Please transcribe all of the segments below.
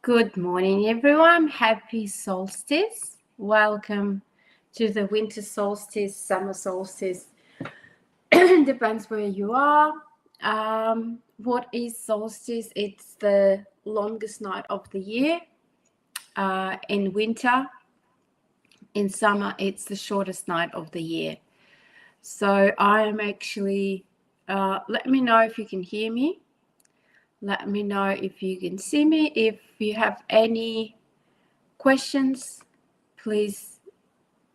Good morning, everyone. Happy solstice. Welcome to the winter solstice, summer solstice. Depends where you are. What is solstice? It's the longest night of the year. In winter, in summer, it's the shortest night of the year. So I am actually, let me know if you can hear me. Let me know if you can see me. If you have any questions, please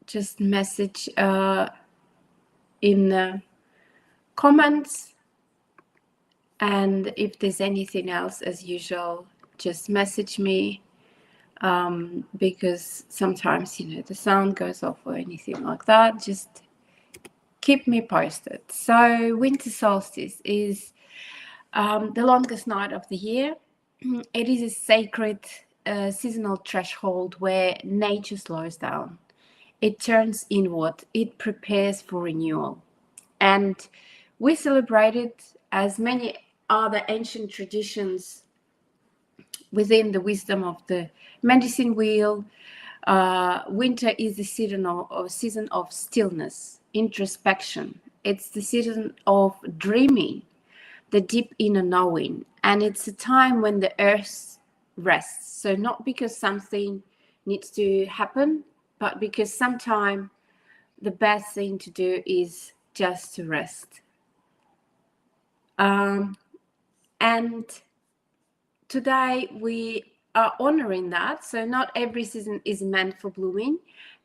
just message in the comments. And if there's anything else, as usual, just message me because sometimes, the sound goes off or anything like that. Just keep me posted. So winter solstice is the longest night of the year. It is a sacred seasonal threshold where nature slows down. It turns inward. It prepares for renewal. And we celebrate it as many other ancient traditions within the wisdom of the medicine wheel. Winter is the season of stillness, introspection. It's the season of dreaming, the deep inner knowing. And it's a time when the earth rests. So not because something needs to happen, but because sometimes the best thing to do is just to rest. And today we are honoring that. So not every season is meant for blooming.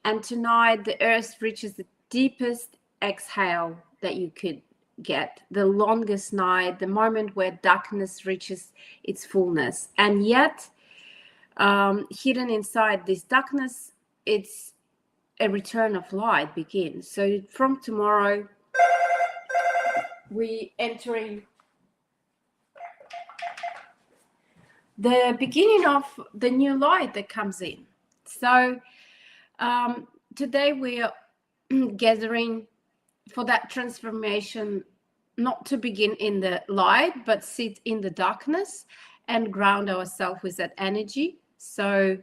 And tonight the earth reaches the deepest exhale that you could get, the longest night, the moment where darkness reaches its fullness. And yet, hidden inside this darkness, it's a return of light begins. So from tomorrow, we entering the beginning of the new light that comes in. So today we are gathering for that transformation, not to begin in the light, but sit in the darkness and ground ourselves with that energy. So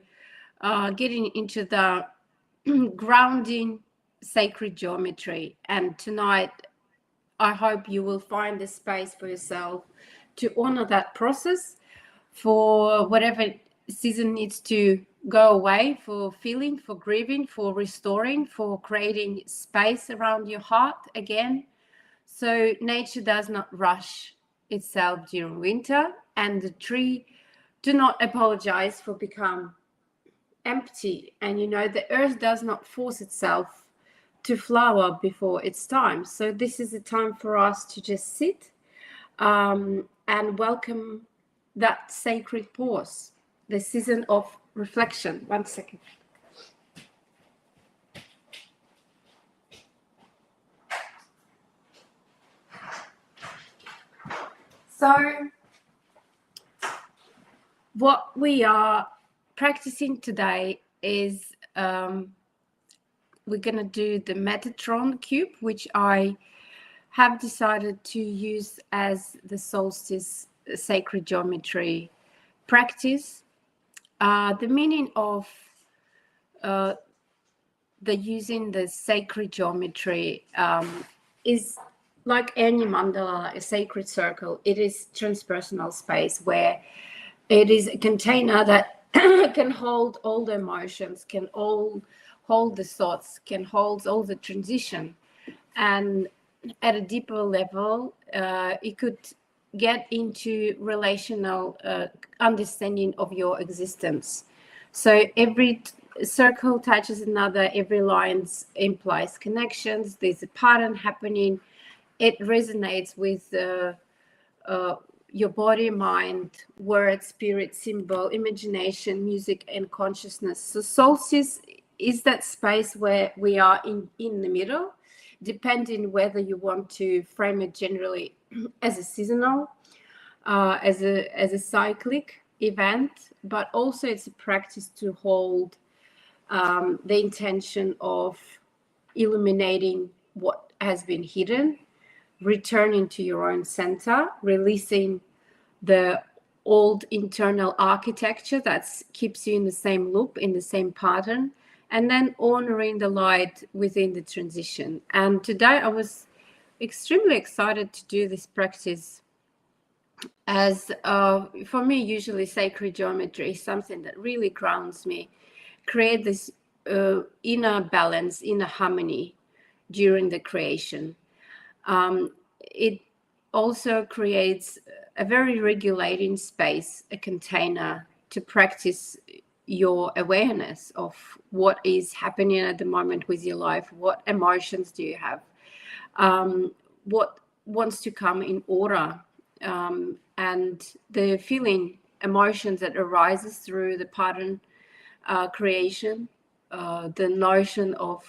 getting into the grounding sacred geometry. And tonight, I hope you will find a space for yourself to honor that process for whatever season needs to go away, for feeling, for grieving, for restoring, for creating space around your heart again. So nature does not rush itself during winter, and the tree do not apologize for become empty. And the earth does not force itself to flower before its time. So this is a time for us to just sit and welcome that sacred pause, the season of reflection. 1 second. So what we are practicing today is we're going to do the Metatron cube, which I have decided to use as the solstice sacred geometry practice. The meaning of the using the sacred geometry is like any mandala, a sacred circle. It is transpersonal space where it is a container that can hold all the emotions, can hold the thoughts, can hold all the transition. And at a deeper level, it could get into relational understanding of your existence. So every circle touches another, every line implies connections. There's a pattern happening. It resonates with your body, mind, word, spirit, symbol, imagination, music, and consciousness. So solstice is that space where we are in the middle, depending whether you want to frame it generally as a seasonal, as a cyclic event, but also it's a practice to hold the intention of illuminating what has been hidden, returning to your own center, releasing the old internal architecture that keeps you in the same loop, in the same pattern, and then honoring the light within the transition. And today I was extremely excited to do this practice, as for me, usually sacred geometry is something that really grounds me, create this inner balance, inner harmony during the creation. It also creates a very regulating space, a container to practice your awareness of what is happening at the moment with your life, what emotions do you have, what wants to come in order, and the feeling, emotions that arises through the pattern creation, the notion of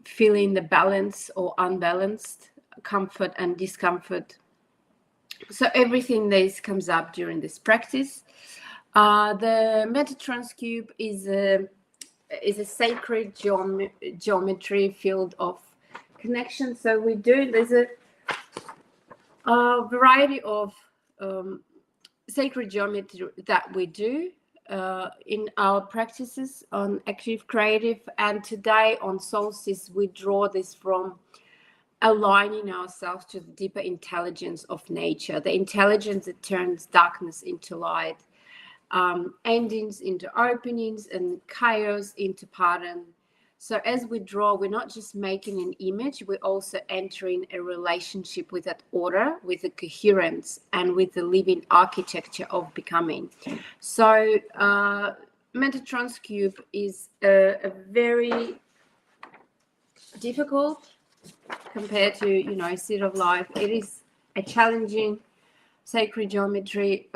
feeling the balance or unbalanced, comfort and discomfort. So everything this comes up during this practice. The Metatrans cube is a sacred geometry field of connection. So there's a variety of sacred geometry that we do in our practices on active creative, and today on solstice we draw this from aligning ourselves to the deeper intelligence of nature, the intelligence that turns darkness into light, endings into openings, and chaos into pattern. So as we draw, we're not just making an image, we're also entering a relationship with that order, with the coherence, and with the living architecture of becoming. So Metatrans Cube is a very difficult, compared to, Seed of Life. It is a challenging sacred geometry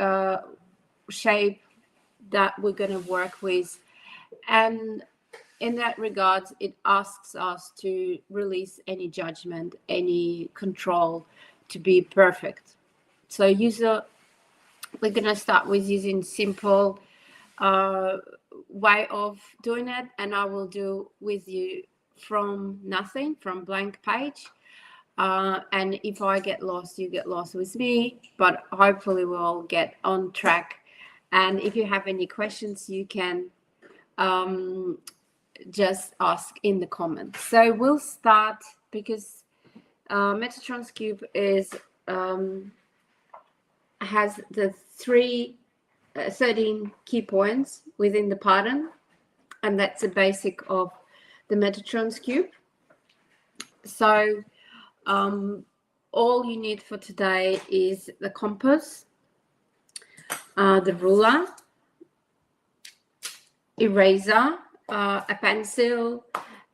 shape that we're going to work with. And in that regard, it asks us to release any judgment, any control, to be perfect. So we're going to start with using simple way of doing it, and I will do with you from nothing, from blank page. And if I get lost, you get lost with me, but hopefully we'll get on track. And if you have any questions, you can just ask in the comments. So we'll start, because Metatrans Cube has the 13 key points within the pattern, and that's the basic of the Metatrans Cube. So all you need for today is the compass, the ruler, eraser, a pencil,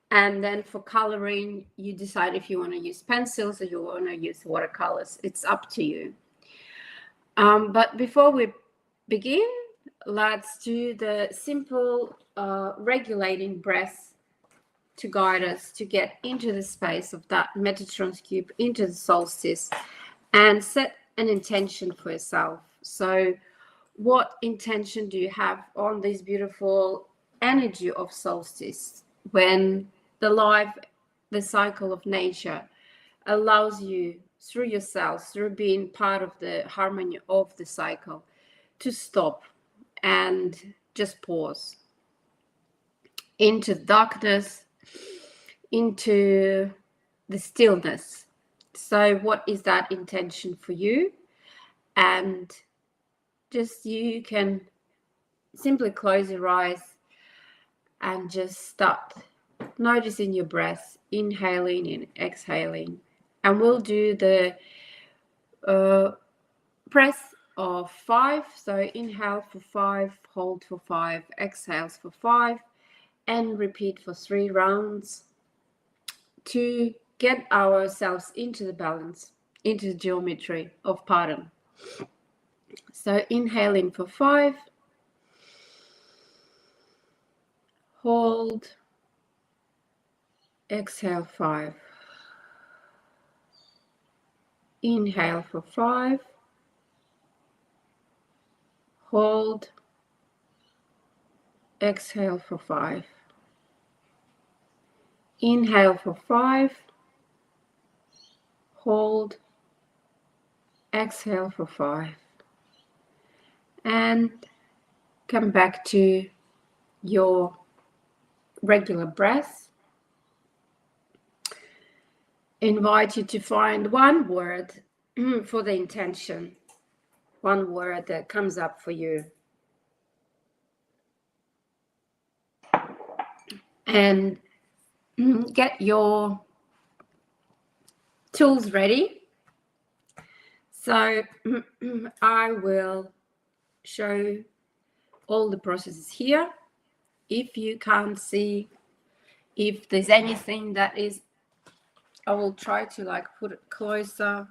and then for coloring, you decide if you want to use pencils or you want to use watercolors. It's up to you. But before we begin, let's do the simple regulating breath to guide us to get into the space of that Metatrans Cube, into the solstice, and set an intention for yourself. So what intention do you have on this beautiful energy of solstice, when the cycle of nature allows you, through yourself, through being part of the harmony of the cycle, to stop and just pause into darkness, into the stillness. So what is that intention for you? And just, you can simply close your eyes and just start noticing your breath, inhaling and exhaling. And we'll do the breath of 5. So inhale for 5, hold for 5, exhales for 5, and repeat for 3 rounds to get ourselves into the balance, into the geometry of pattern. So inhaling for 5, hold, exhale 5, inhale for 5, hold, exhale for 5, inhale for 5, hold, exhale for 5, and come back to your regular breath. Invite you to find one word for the intention, one word that comes up for you. And get your tools ready. So I will show all the processes here. If you can't see, if there's anything that is, I will try to like put it closer,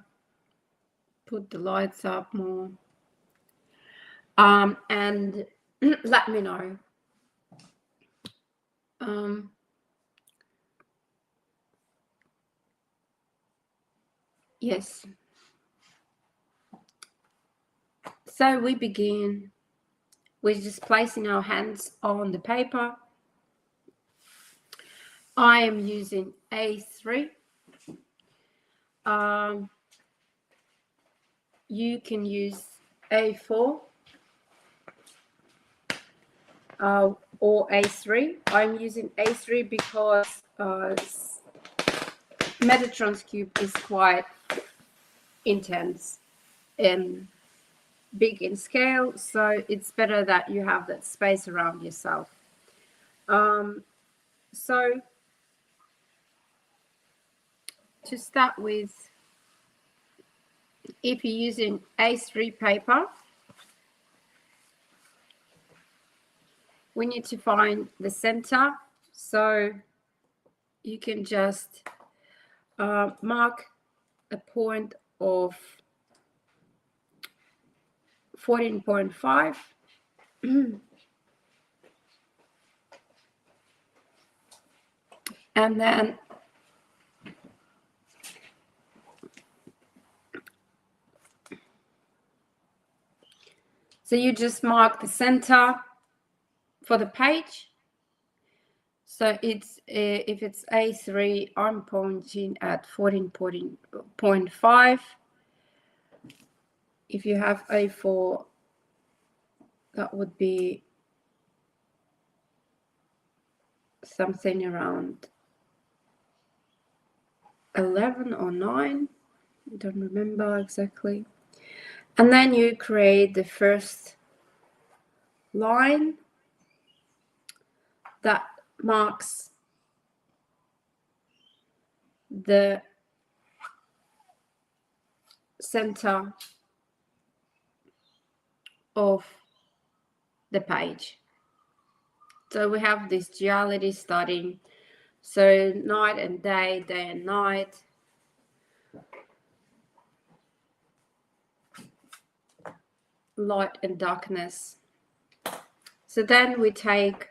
put the lights up more, and let me know. Yes. So we begin with just placing our hands on the paper. I am using A3. You can use A4 or A3. I'm using A3 because Metatron's cube is quite intense and big in scale, so it's better that you have that space around yourself. So to start with, if you're using A3 paper, we need to find the center. So you can just mark a point of 14.5. And then so you just mark the center for the page. So it's if it's A3, I'm pointing at 14.5. If you have A4, that would be something around 11 or 9. I don't remember exactly. And then you create the first line that marks the center of the page. So we have this duality starting, so night and day, day and night. Light and darkness. So then we take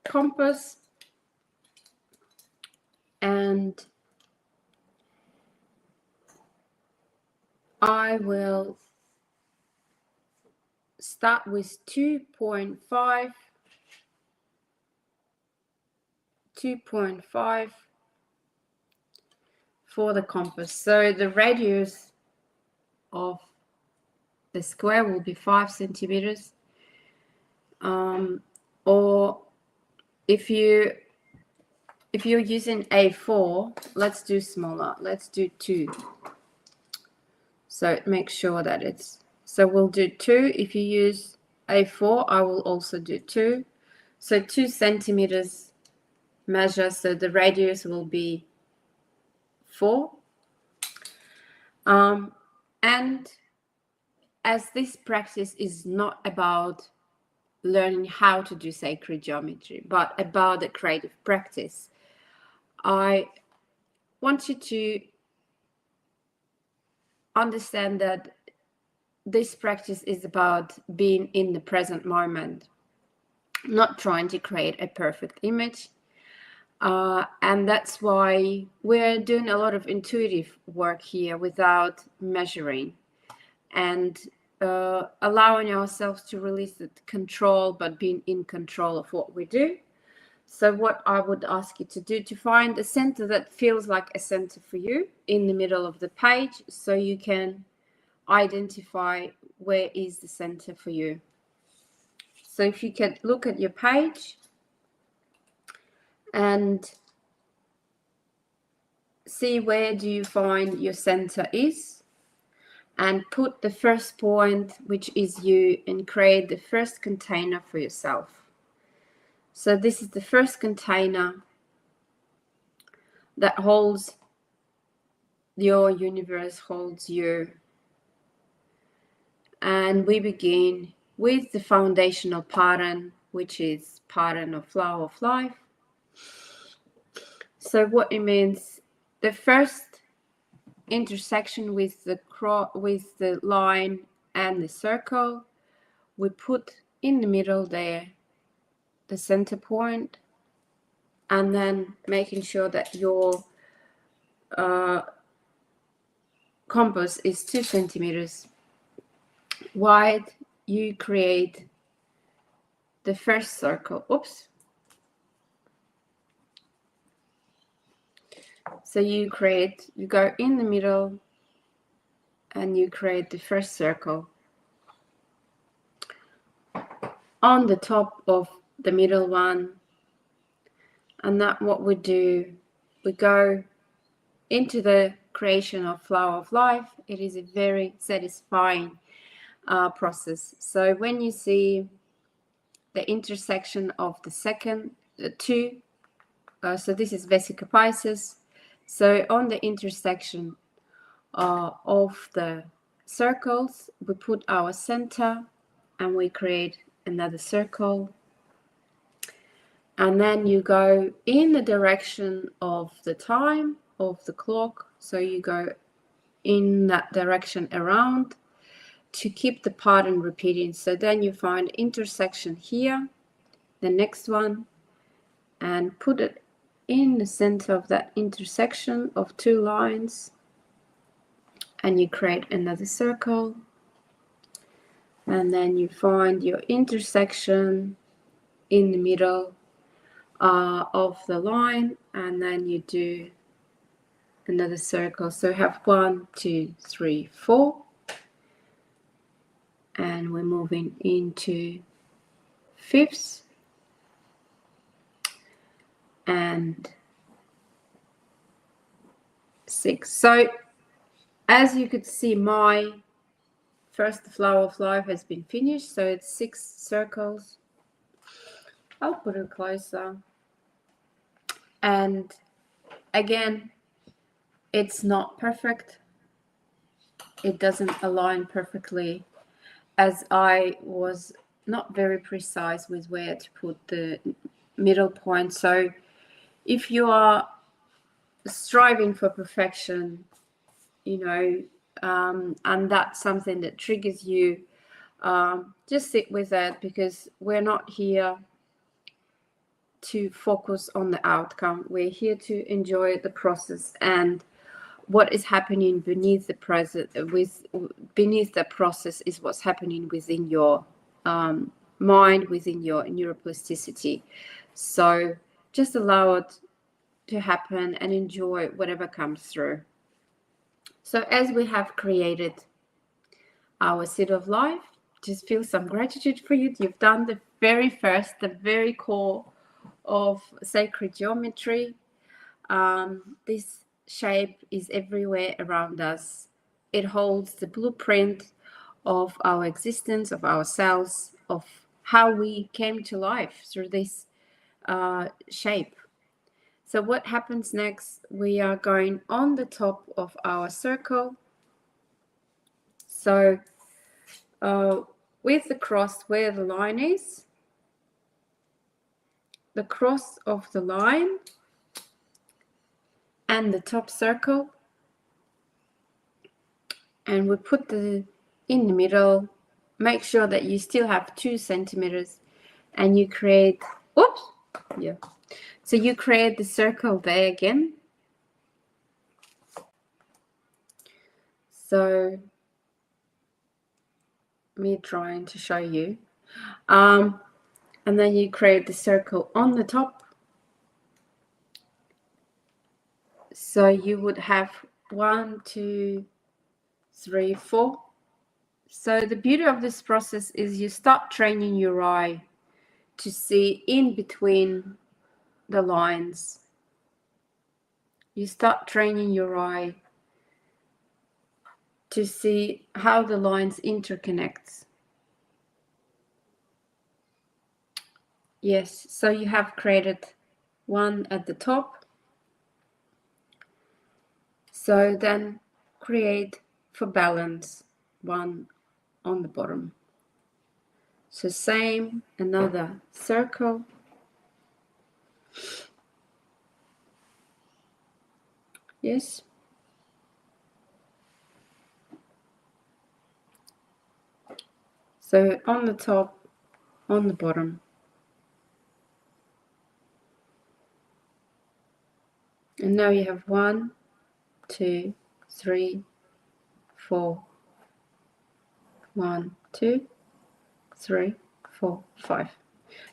compass and I will start with 2.5 for the compass. So the radius of the square will be 5 centimeters. Or if you're using A4, let's do smaller. Let's do 2. So make sure that it's, so we'll do 2. If you use A4, I will also do 2. So 2 centimeters measure, so the radius will be 4. And as this practice is not about learning how to do sacred geometry, but about the creative practice, I want you to understand that this practice is about being in the present moment, not trying to create a perfect image. And that's why we're doing a lot of intuitive work here without measuring and allowing ourselves to release the control, but being in control of what we do. So what I would ask you to do, to find a center that feels like a center for you in the middle of the page, so you can identify where is the center for you. So if you can look at your page and see where do you find your center is, and put the first point, which is you, and create the first container for yourself. So this is the first container that holds your universe, holds you. And we begin with the foundational pattern, which is pattern of flow of life. So what it means, the first intersection with the line and the circle, we put in the middle there the center point, and then making sure that your compass is 2 centimeters wide, you create the first circle. Oops. So you go in the middle and you create the first circle on the top of the middle one. And that what we do, we go into the creation of flow of life. It is a very satisfying process. So when you see the intersection of the second two, so this is Vesica Pisces. So on the intersection of the circles, we put our center and we create another circle. And then you go in the direction of the time of the clock. So you go in that direction around to keep the pattern repeating. So then you find intersection here, the next one, and put it in the center of that intersection of two lines, and you create another circle. And then you find your intersection in the middle of the line, and then you do another circle. So have 1, 2, 3, 4, and we're moving into fifths and 6. So as you could see, my first flower of life has been finished. So it's 6 circles. I'll put it closer. And again, it's not perfect. It doesn't align perfectly, as I was not very precise with where to put the middle point. So if you are striving for perfection, and that's something that triggers you, just sit with that, because we're not here to focus on the outcome. We're here to enjoy the process, and what is happening beneath the process is what's happening within your mind, within your neuroplasticity. So just allow it to happen and enjoy whatever comes through. So as we have created our seed of life, just feel some gratitude for you. You've done the very core of sacred geometry. This shape is everywhere around us. It holds the blueprint of our existence, of ourselves, of how we came to life through this shape. So what happens next? We are going on the top of our circle. So with the cross where the line is, the cross of the line and the top circle, and we put in the middle. Make sure that you still have 2 centimeters, and you create, so you create the circle there again. So me trying to show you, and then you create the circle on the top. So you would have 1, 2, 3, 4 So the beauty of this process is you start training your eye to see in between the lines. You start training your eye to see how the lines interconnect. Yes, so you have created one at the top. So then create for balance one on the bottom. So same, another circle. Yes. So on the top, on the bottom. And now you have 1, 2, 3, 4. 1, 2, 3, 4, 5.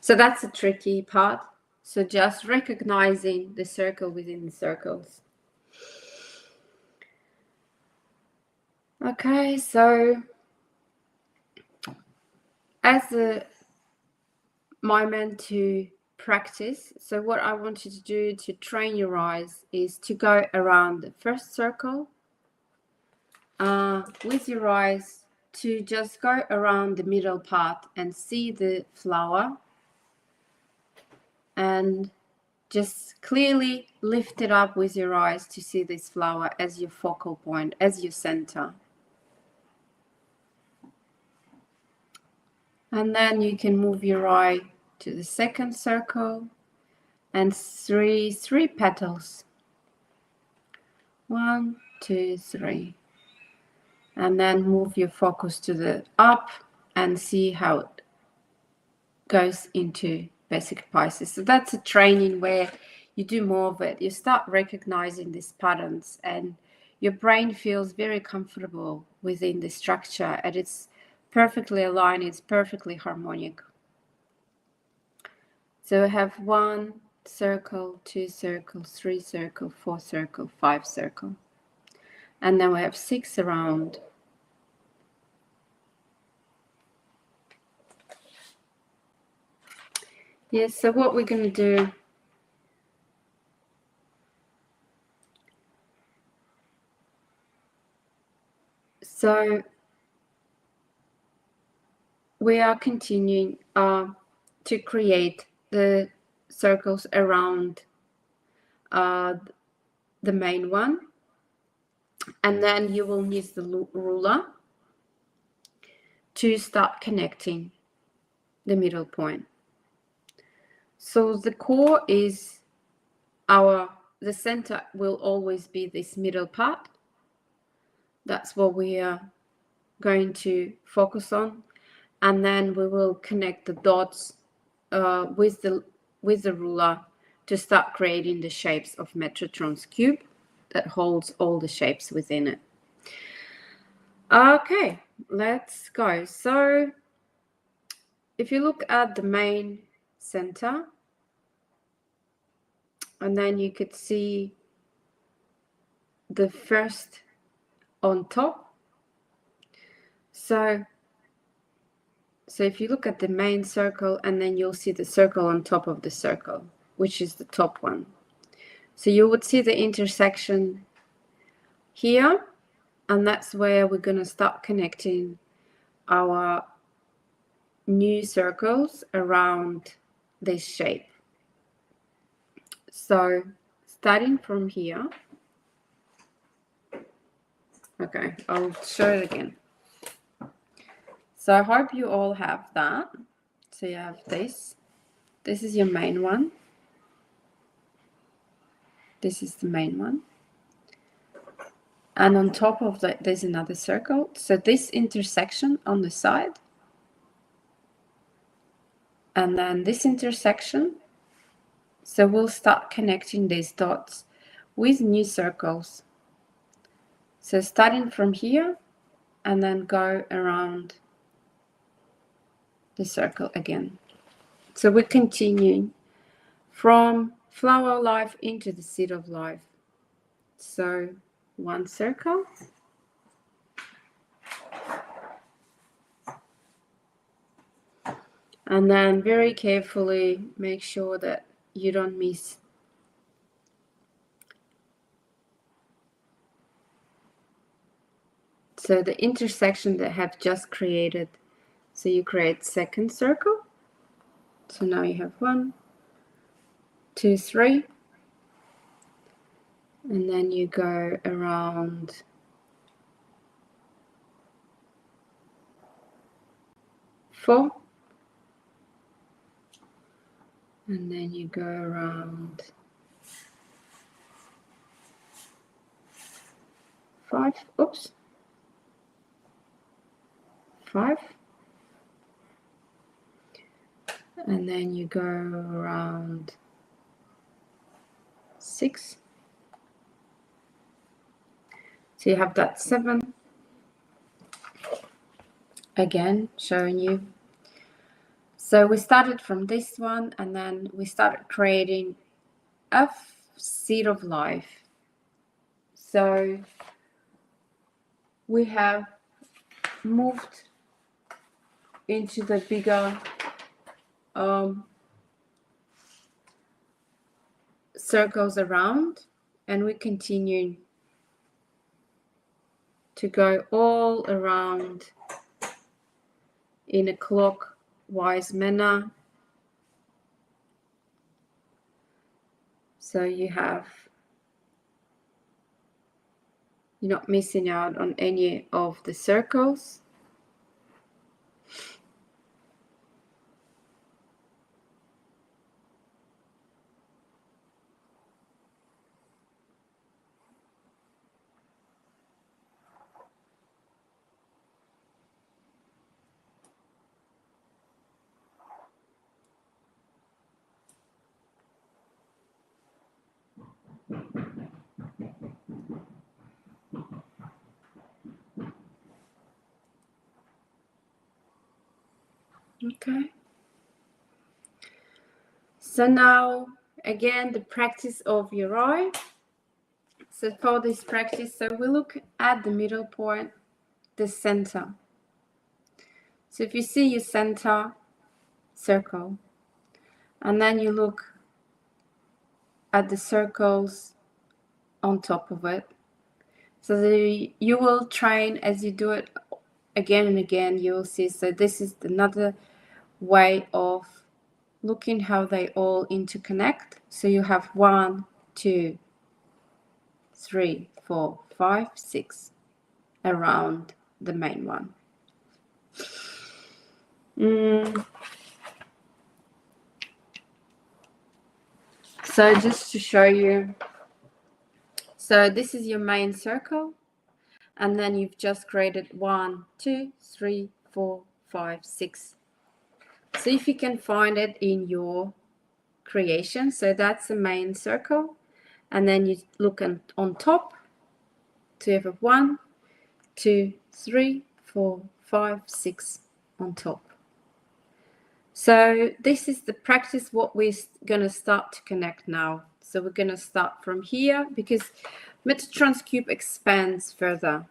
So that's the tricky part. So just recognizing the circle within the circles. Okay, so as a moment to practice, so what I want you to do to train your eyes is to go around the first circle with your eyes, to just go around the middle part and see the flower, and just clearly lift it up with your eyes to see this flower as your focal point, as your center. And then you can move your eye to the second circle and three petals. 1, 2, 3. And then move your focus to the up and see how it goes into basic Pisces. So that's a training where you do more of it. You start recognizing these patterns and your brain feels very comfortable within the structure, and it's perfectly aligned, it's perfectly harmonic. So we have 1 circle, 2 circles, 3 circle, 4 circle, 5 circle. And then we have 6 around. Yes, so what we're going to do, so we are continuing to create the circles around the main one, and then you will use the ruler to start connecting the middle point. So the core is the center will always be this middle part. That's what we are going to focus on, and then we will connect the dots with the ruler to start creating the shapes of Metatron's cube that holds all the shapes within it. Okay, let's go. So if you look at the main center, and then you could see the first on top. So if you look at the main circle, and then you'll see the circle on top of the circle, which is the top one. So you would see the intersection here, and that's where we're going to start connecting our new circles around this shape. So starting from here, okay, I'll show it again. So I hope you all have that. So you have this is your main one. This is the main one. And on top of that, there's another circle. So this intersection on the side, and then this intersection. So we'll start connecting these dots with new circles. So starting from here, and then go around the circle again. So we're continuing from flower of life into the seed of life. So 1 circle, And then very carefully make sure that you don't miss. So the intersection that have just created. So you create second circle. So now you have 1, 2, 3. And then you go around 4. And then you go around 5. Oops. 5. And then you go around 6. So you have that 7. Again, showing you. So we started from this one, and then we started creating a seed of life. So we have moved into the bigger circles around, and we continue to go all around in a clockwise manner. So you're not missing out on any of the circles. Okay. So now, again, the practice of your eye. So for this practice, so we look at the middle point, the center. So if you see your center circle, and then you look at the circles on top of it. So you will train as you do it again and again, you will see. So this is another way of looking how they all interconnect. So you have 1, 2, 3, 4, 5, 6 around the main one. So just to show you, so this is your main circle, and then you've just created 1, 2, 3, 4, 5, 6. So if you can find it in your creation, so that's the main circle, and then you look on top. So you have 1, 2, 3, 4, 5, 6 on top. So this is the practice what we're going to start to connect now. So we're going to start from here, because Metatron's cube expands further,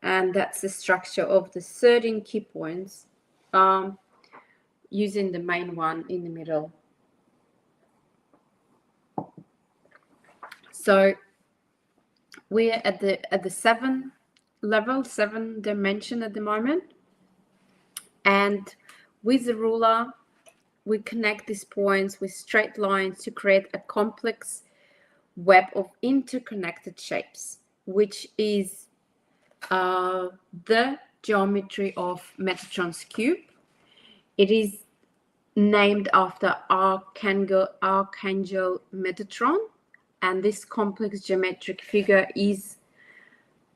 and that's the structure of the 13 key points, using the main one in the middle. So we're at the 7 level, 7 dimension at the moment, and with the ruler we connect these points with straight lines to create a complex web of interconnected shapes, which is the geometry of Metatron's cube. It is named after Archangel Metatron, and this complex geometric figure is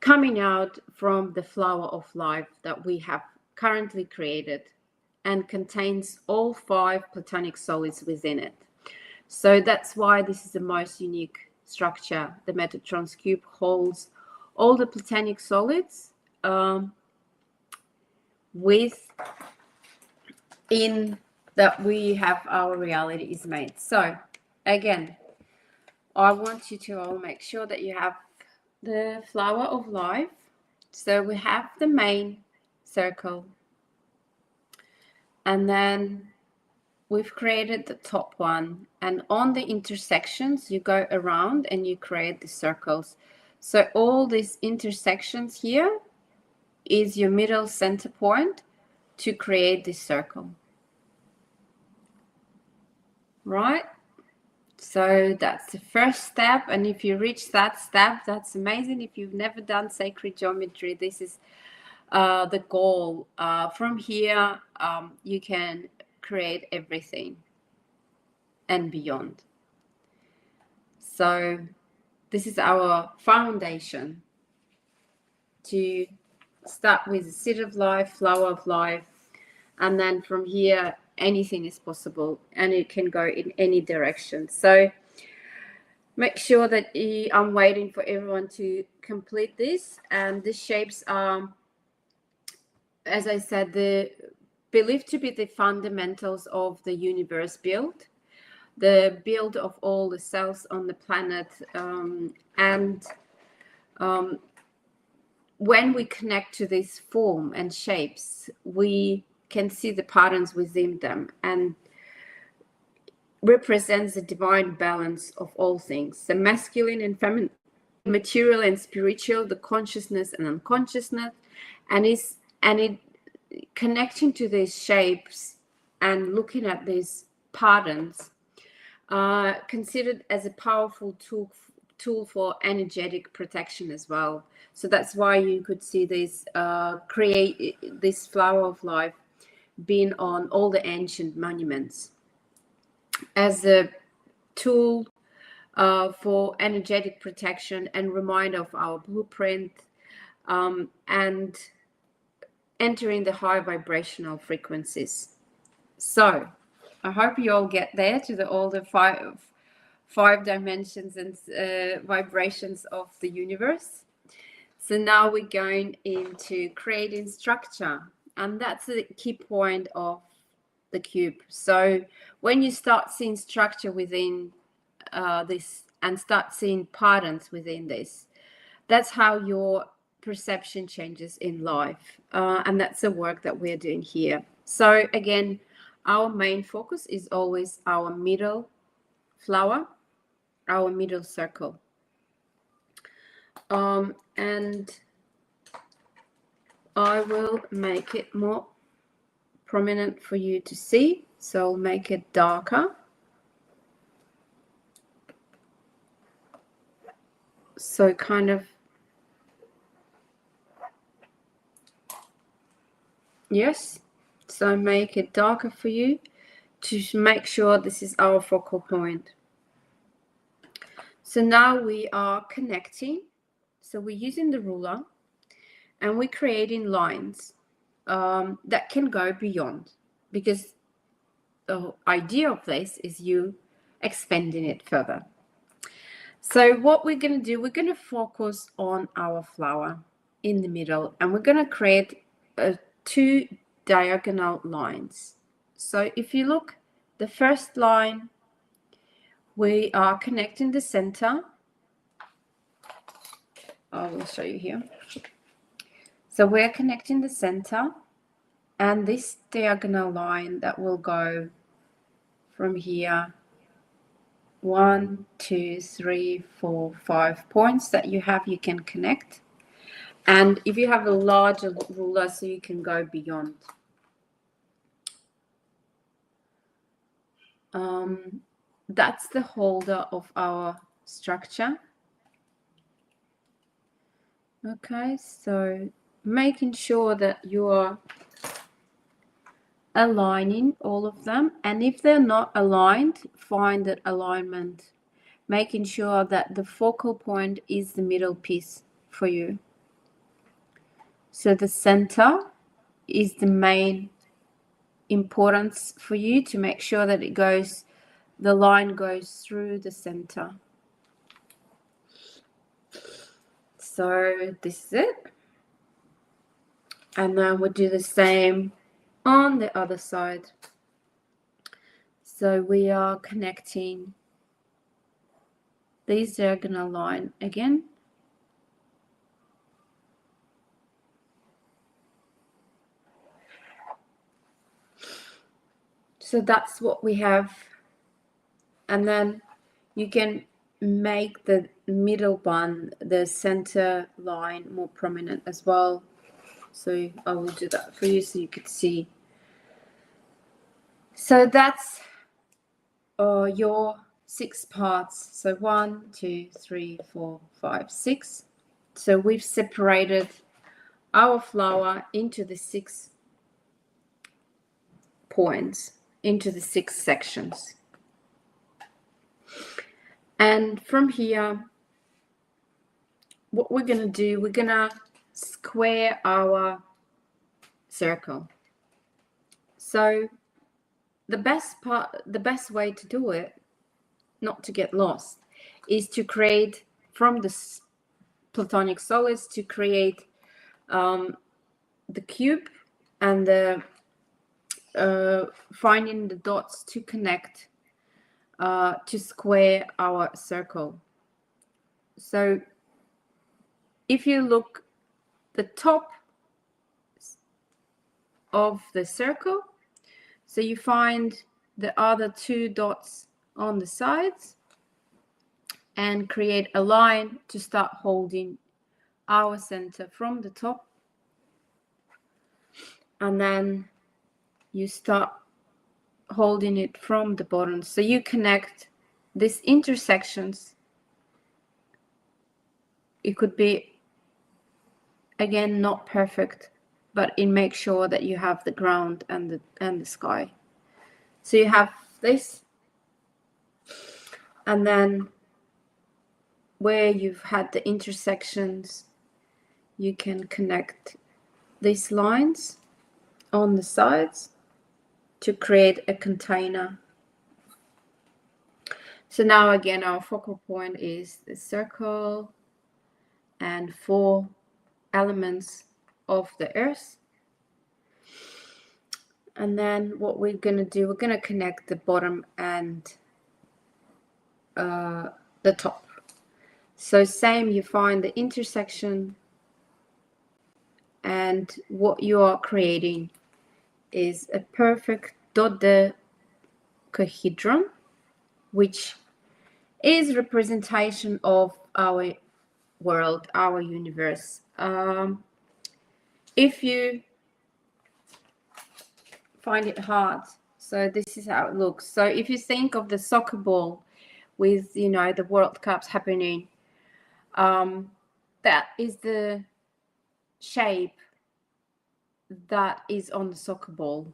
coming out from the flower of life that we have currently created, and contains all 5 platonic solids within it. So that's why this is the most unique structure. The Metatron's cube holds all the platonic solids within that we have our reality is made. So again, I want you to all make sure that you have the flower of life. So we have the main circle, and then we've created the top one, and on the intersections you go around and you create the circles. So all these intersections here is your middle center point to create this circle, right? So that's the first step, and if you reach that step, that's amazing. If you've never done sacred geometry, this is the goal. From here, you can create everything and beyond. So this is our foundation to start with the seed of life, flower of life, and then from here anything is possible, and it can go in any direction. So make sure that I'm waiting for everyone to complete this, and the shapes are, as I said, the believed to be the fundamentals of the universe build, the build of all the cells on the planet, and when we connect to this form and shapes, we can see the patterns within them, and represents the divine balance of all things, the masculine and feminine, material and spiritual, the consciousness and unconsciousness, and it connecting to these shapes and looking at these patterns considered as a powerful tool for energetic protection as well. So that's why you could see this create this flower of life being on all the ancient monuments as a tool for energetic protection and reminder of our blueprint, and entering the high vibrational frequencies. So I hope you all get there to all the five dimensions and vibrations of the universe. So now we're going into creating structure, and that's the key point of the cube. So when you start seeing structure within this and start seeing patterns within this, that's how your perception changes in life, and that's the work that we're doing here. So again, our main focus is always our middle flower, our middle circle, and I will make it more prominent for you to see. So I'll make it darker. So kind of, yes, so make it darker for you to make sure this is our focal point. So now we are connecting. So we're using the ruler and we're creating lines that can go beyond, because the idea of this is you expanding it further. So what we're going to do, we're going to focus on our flower in the middle, and we're going to create two diagonal lines. So if you look, the first line, we are connecting the center. I will show you here. So we're connecting the center, and this diagonal line that will go from here, 1, 2, 3, 4, 5 points that you have, you can connect. And if you have a larger ruler, so you can go beyond. That's the holder of our structure. Okay, so making sure that you are aligning all of them, and if they're not aligned, find that alignment, making sure that the focal point is the middle piece for you. So the center is the main importance for you, to make sure that it goes, the line goes through the center. So this is it, and then we'll do the same on the other side. So we are connecting this diagonal line again. So that's what we have. And then you can make the middle one, the center line, more prominent as well. So I will do that for you so you could see. So that's your 6 parts. So 1, 2, 3, 4, 5, 6. So we've separated our flower into the 6 points, into the 6 sections. And from here, what we're going to do, we're going to square our circle. So the best way to do it, not to get lost, is to create from the platonic solids, to create the cube and the finding the dots to connect to square our circle. So if you look the top of the circle, so you find the other 2 dots on the sides and create a line to start holding our center from the top, and then you start holding it from the bottom. So you connect these intersections. It could be, again, not perfect, but it makes sure that you have the ground and the sky. So you have this, and then where you've had the intersections, you can connect these lines on the sides to create a container. So now again, our focal point is the circle and 4 elements of the earth. And then what we're going to do, we're going to connect the bottom and the top. So same, you find the intersection, and what you are creating is a perfect dodecahedron, which is representation of our world, our universe. If you find it hard, so this is how it looks. So if you think of the soccer ball with, you know, the World Cups happening, that is the shape that is on the soccer ball,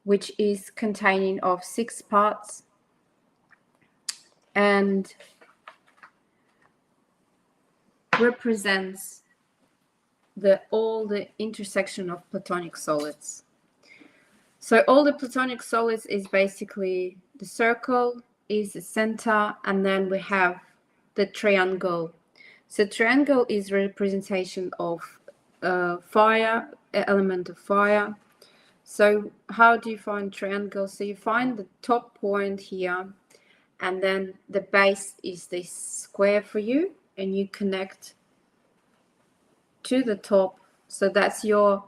which is containing of 6 parts and represents all the intersection of platonic solids. So all the platonic solids is basically the circle is the center, and then we have the triangle. So triangle is representation of fire, element of fire. So how do you find triangle? So you find the top point here, and then the base is this square for you, and you connect to the top. So that's your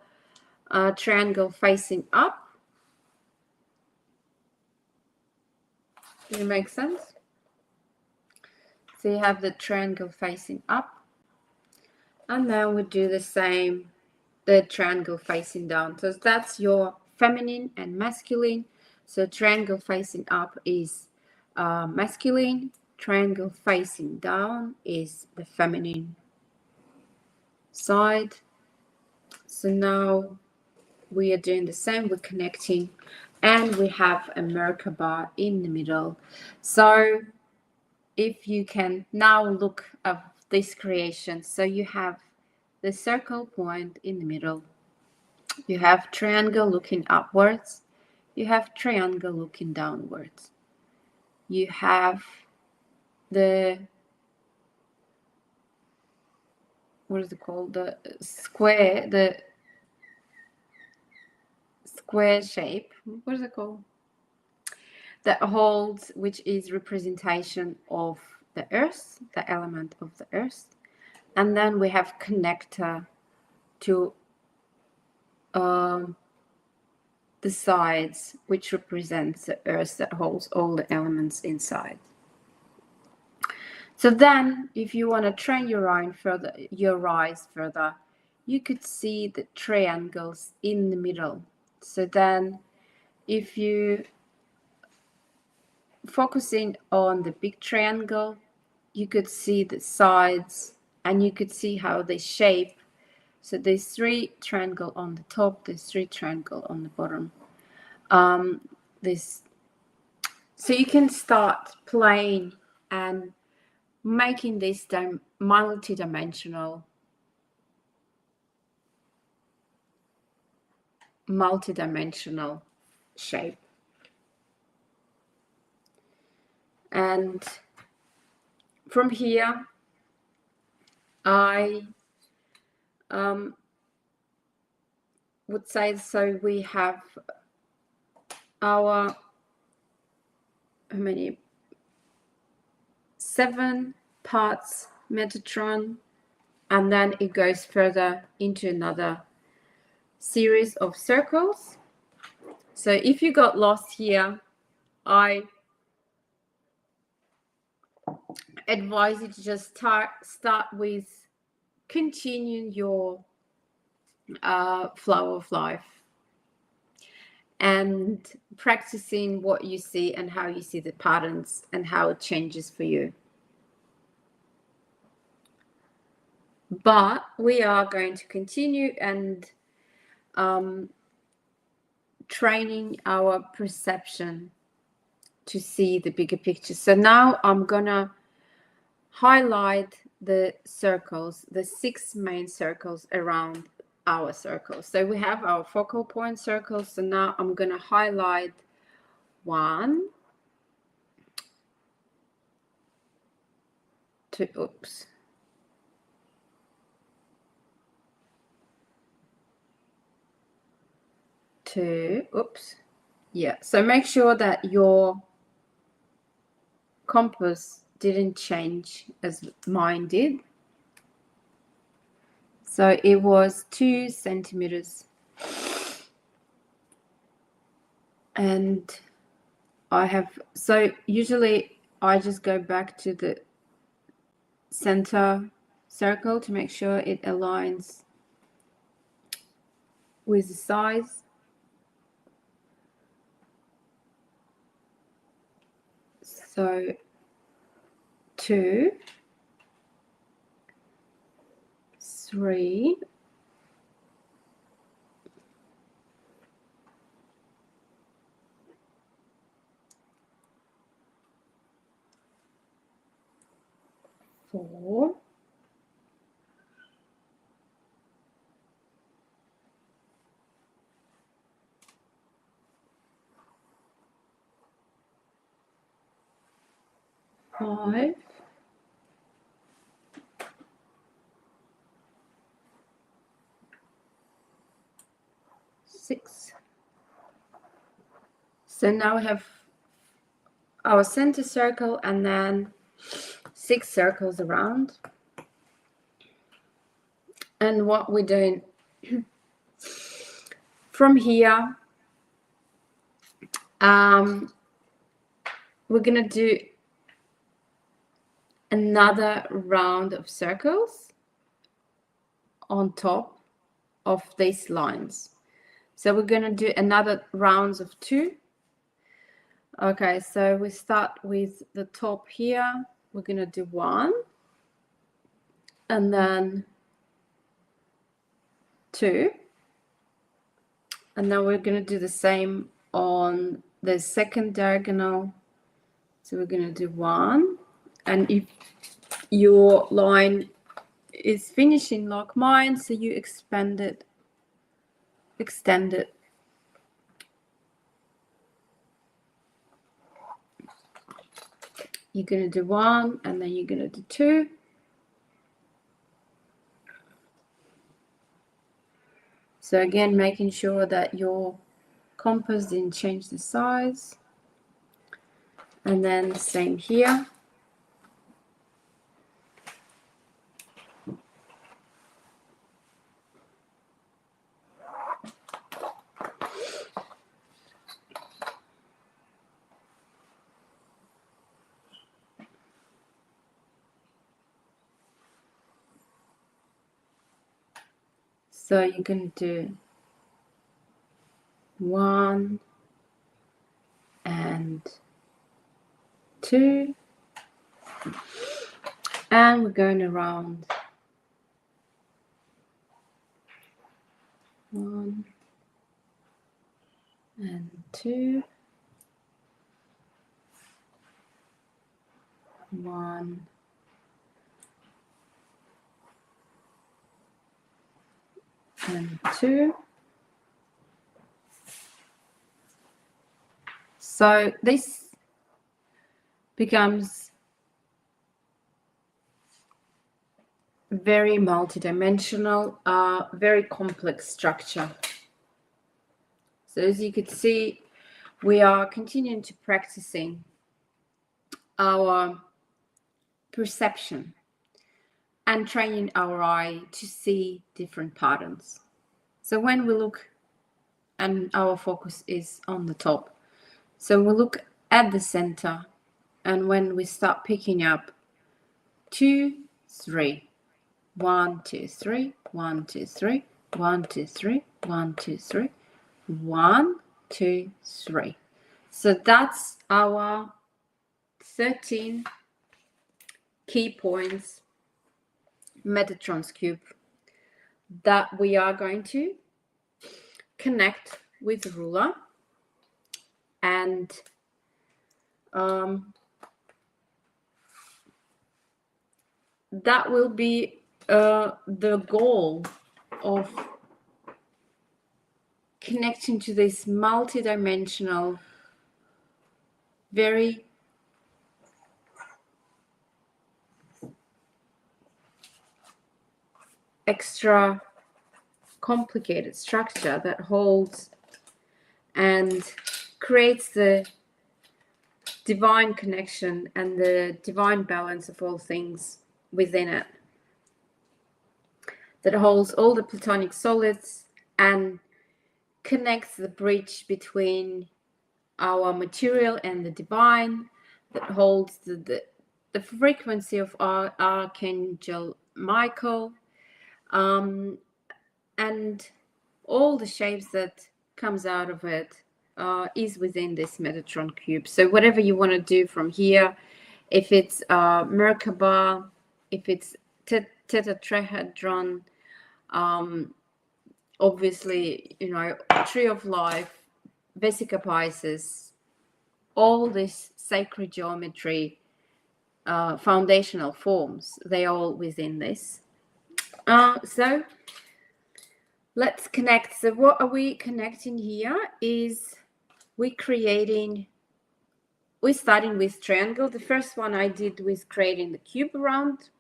triangle facing up. Does it make sense? So you have the triangle facing up, and then we do the same, the triangle facing down. So that's your feminine and masculine. So triangle facing up is masculine, triangle facing down is the feminine side. So now we are doing the same, we're connecting, and we have a Merkaba in the middle. So if you can now look at this creation, so you have the circle point in the middle, you have triangle looking upwards, you have triangle looking downwards, you have the, what is it called, the square shape, what is it called, that holds, which is representation of the earth, the element of the earth. And then we have connector to the sides, which represents the earth that holds all the elements inside. So then, if you want to train your eyes further, you could see the triangles in the middle. So then, if you focusing on the big triangle, you could see the sides and you could see how they shape. So there's 3 triangle on the top, there's 3 triangle on the bottom. So you can start playing and making this multi-dimensional shape. And from here, I would say, so we have our, how many? 7 parts Metatron, and then it goes further into another series of circles. So if you got lost here, I advise you to just start with continuing your flow of life and practicing what you see and how you see the patterns and how it changes for you. But we are going to continue and training our perception to see the bigger picture. So now I'm gonna highlight the circles, the 6 main circles around our circles. So we have our focal point circles. So now I'm gonna highlight 1, 2, oops. 2, oops. Yeah, so make sure that your compass didn't change as mine did. So it was 2 centimeters. And I have, so usually I just go back to the center circle to make sure it aligns with the size. So 2, 3, 4, 5, 6. So now we have our center circle and then 6 circles around. And what we're doing from here, we're gonna do another round of circles on top of these lines. So we're gonna do another rounds of 2. Okay, so we start with the top here. We're gonna do 1 and then 2, and then we're gonna do the same on the second diagonal. So we're gonna do 1, and if your line is finishing like mine, so you extend it. You're gonna do 1 and then you're gonna do 2. So again, making sure that your compass didn't change the size. And then same here. So you can do 1 and 2, and we're going around 1 and 2, 1 and 2. So this becomes very multidimensional, very complex structure. So as you could see, we are continuing to practicing our perception and training our eye to see different patterns. So when we look, and our focus is on the top, so we look at the center, and when we start picking up 2, 3, 1, 2, 3, 1, 2, 3, 1, 2, 3, 1, 2, 3, 1, 2, 3. So that's our 13 key points Metatron's cube that we are going to connect with ruler, and that will be the goal of connecting to this multidimensional, very extra complicated structure that holds and creates the divine connection and the divine balance of all things within it, that holds all the platonic solids and connects the bridge between our material and the divine, that holds the frequency of our Archangel Michael, and all the shapes that comes out of it is within this Metatron cube. So whatever you want to do from here, if it's Merkaba, if it's tetrahedron, obviously, you know, Tree of Life, Vesica Pisces, all this sacred geometry, foundational forms, they're all within this. So let's connect. So what are we connecting here is we're starting with triangle. The first one I did with creating the cube around.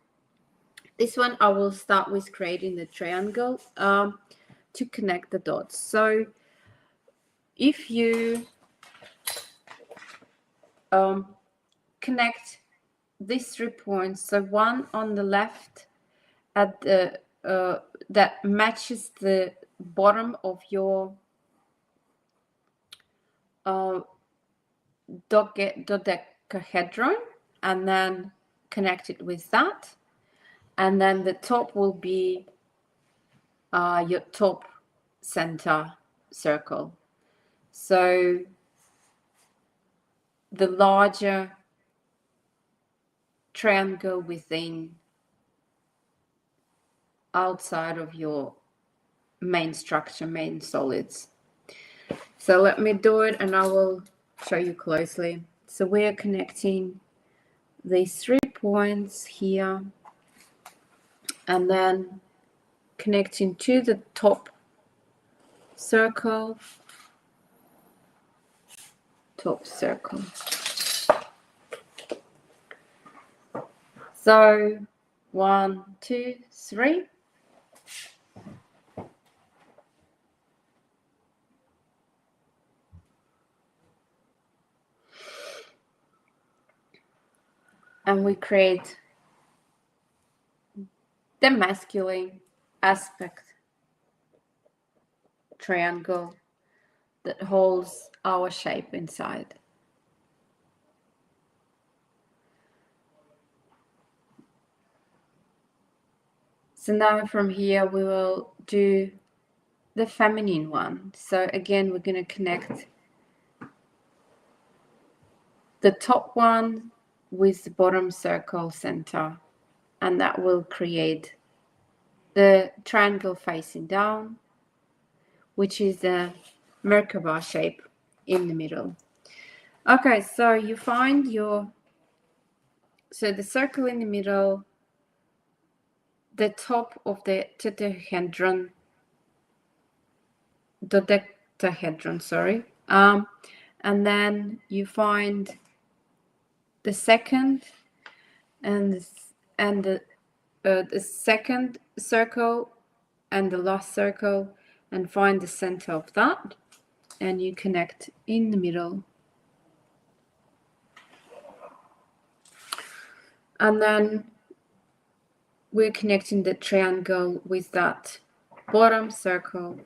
This one I will start with creating the triangle to connect the dots. So if you connect these 3 points, so one on the left at the that matches the bottom of your dodecahedron, and then connect it with that, and then the top will be your top center circle. So the larger triangle within, outside of your main structure, main solids. So let me do it and I will show you closely. So we're connecting these 3 points here, and then connecting to the top circle, So 1, 2, 3. And we create the masculine aspect triangle that holds our shape inside. So now from here we will do the feminine one. So again, we're going to connect the top one with the bottom circle center, and that will create the triangle facing down, which is the Merkaba shape in the middle. Okay, so you find so the circle in the middle, the top of the dodecahedron, sorry, and then you find the second and the second circle and the last circle, and find the center of that, and you connect in the middle. And then we're connecting the triangle with that bottom circle.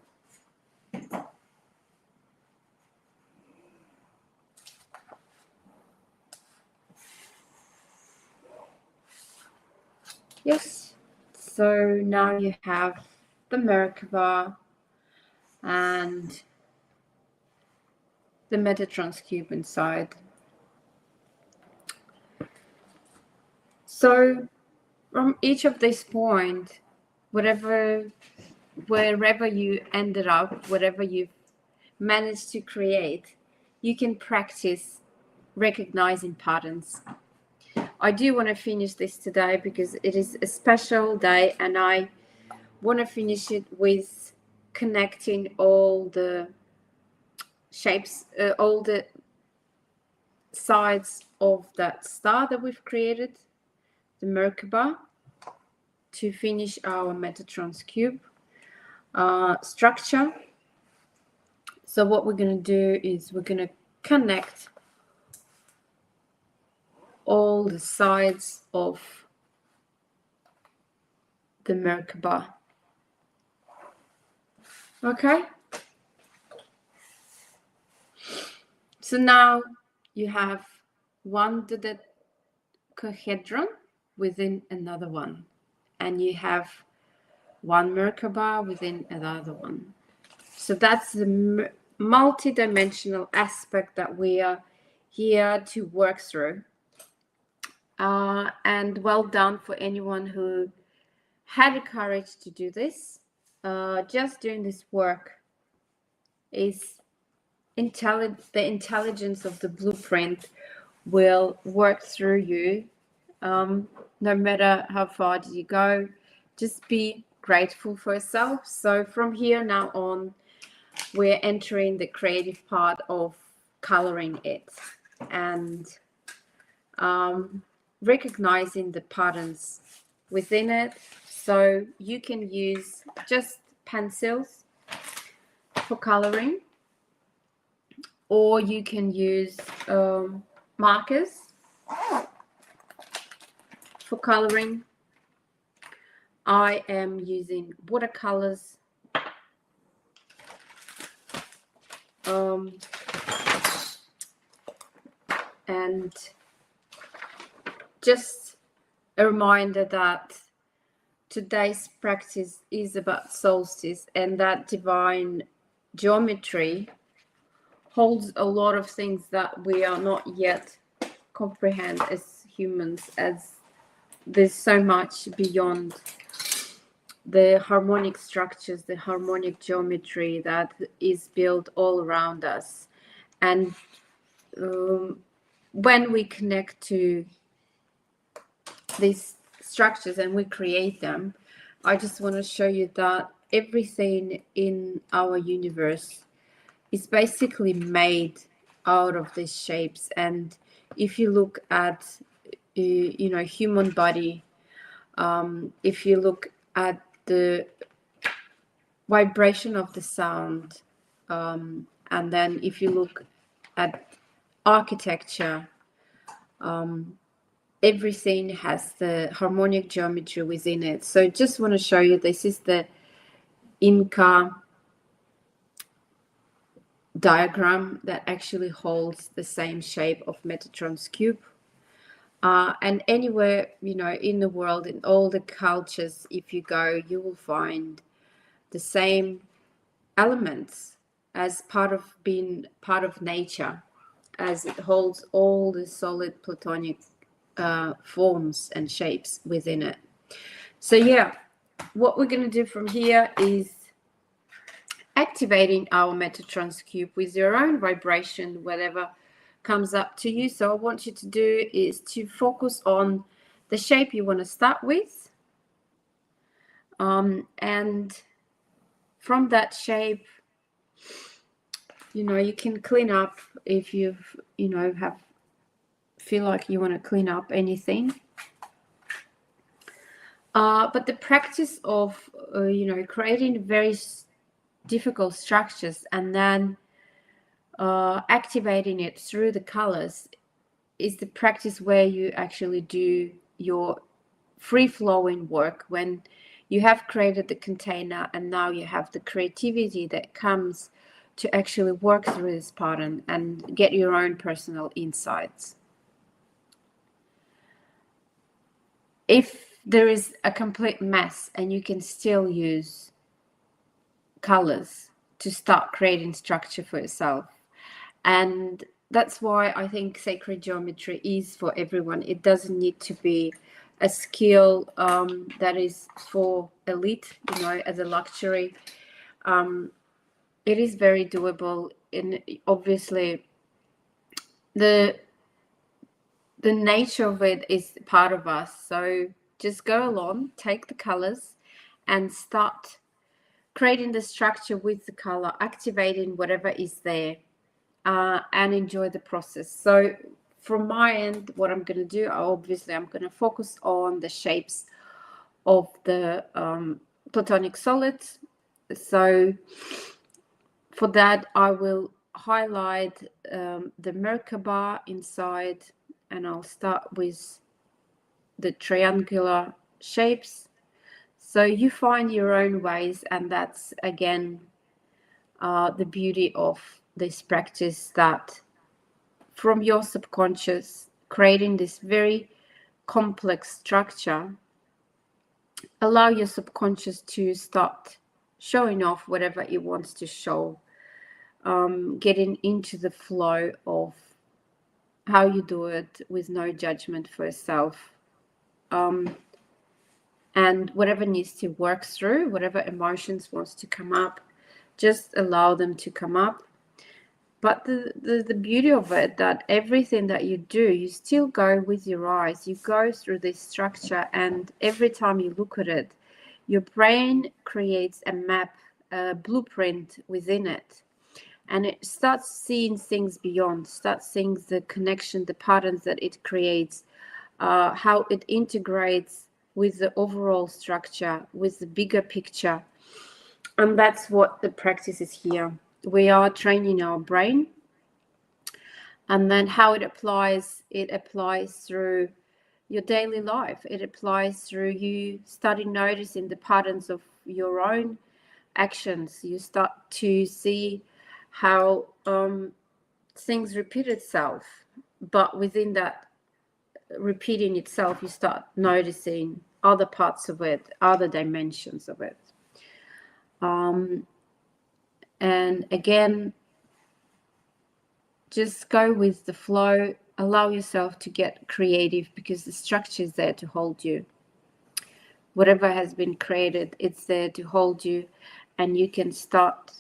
Yes, so now you have the Merkaba and the Metatrons cube inside. So from each of these points, wherever you ended up, whatever you've managed to create, you can practice recognizing patterns. I do want to finish this today because it is a special day, and I want to finish it with connecting all the shapes, all the sides of that star that we've created, the Merkaba, to finish our Metatrons cube structure. So what we're going to do is we're going to connect all the sides of the Merkaba. Okay? So now you have one dodecahedron within another one, and you have one Merkaba within another one. So that's the multi-dimensional aspect that we are here to work through. And well done for anyone who had the courage to do this. Just doing this work is the intelligence of the blueprint will work through you. No matter how far did you go, just be grateful for yourself. So from here now on, we're entering the creative part of coloring it and recognizing the patterns within it. So you can use just pencils for coloring, or you can use markers for coloring. I am using watercolors. And just a reminder that today's practice is about solstice, and that divine geometry holds a lot of things that we are not yet comprehend as humans, as there's so much beyond the harmonic structures, the harmonic geometry that is built all around us. And when we connect to these structures and we create them, I just want to show you that everything in our universe is basically made out of these shapes. And if you look at human body, if you look at the vibration of the sound, and then if you look at architecture, everything has the harmonic geometry within it. So just want to show you, this is the Inca diagram that actually holds the same shape of Metatron's cube. And anywhere, in the world, in all the cultures, if you go, you will find the same elements as part of being part of nature, as it holds all the solid platonic forms and shapes within it. So yeah, what we're going to do from here is activating our Metatrans cube with your own vibration, whatever comes up to you. So I want you to do is to focus on the shape you want to start with, and from that shape, you can clean up if you've feel like you want to clean up anything. But the practice of creating very difficult structures and then activating it through the colors is the practice where you actually do your free-flowing work, when you have created the container and now you have the creativity that comes to actually work through this pattern and get your own personal insights. If there is a complete mess and you can still use colors to start creating structure for yourself, and that's why I think sacred geometry is for everyone. It doesn't need to be a skill that is for elite, as a luxury. It is very doable. And obviously, the nature of it is part of us. So just go along, take the colors, and start creating the structure with the color, activating whatever is there. And enjoy the process. So from my end, what I'm going to do, obviously I'm going to focus on the shapes of the platonic solids. So for that, I will highlight the Merkaba inside, and I'll start with the triangular shapes. So you find your own ways, and that's again the beauty of this practice, that from your subconscious, creating this very complex structure, allow your subconscious to start showing off whatever it wants to show, getting into the flow of how you do it with no judgment for yourself. And whatever needs to work through, whatever emotions wants to come up, just allow them to come up. But the beauty of it, that everything that you do, you still go with your eyes. You go through this structure, and every time you look at it, your brain creates a map, a blueprint within it. And it starts seeing things beyond, starts seeing the connection, the patterns that it creates, how it integrates with the overall structure, with the bigger picture. And that's what the practice is here. We are training our brain, and then how it applies through your daily life. It applies through you starting noticing the patterns of your own actions. You start to see how things repeat itself, but within that repeating itself, you start noticing other parts of it, other dimensions of it. And again, just go with the flow. Allow yourself to get creative, because the structure is there to hold you. Whatever has been created, it's there to hold you, and you can start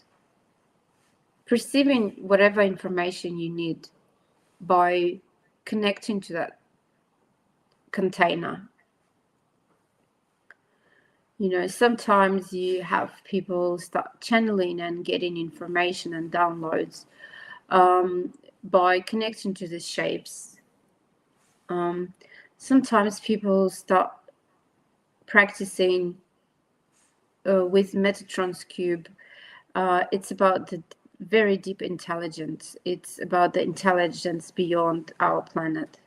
perceiving whatever information you need by connecting to that container. Sometimes you have people start channeling and getting information and downloads by connecting to the shapes. Sometimes people start practicing with Metatrans cube. It's about the very deep intelligence. It's about the intelligence beyond our planet.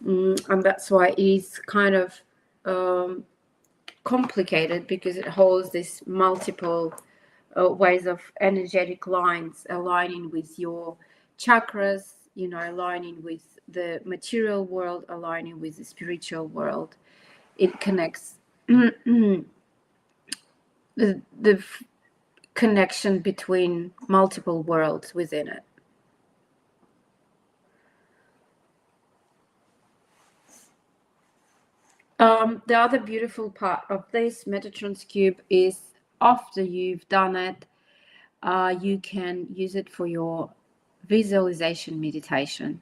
And that's why it is kind of complicated, because it holds this multiple ways of energetic lines aligning with your chakras, aligning with the material world, aligning with the spiritual world. It connects the connection between multiple worlds within it. The other beautiful part of this Metatrons cube is after you've done it, you can use it for your visualization meditation.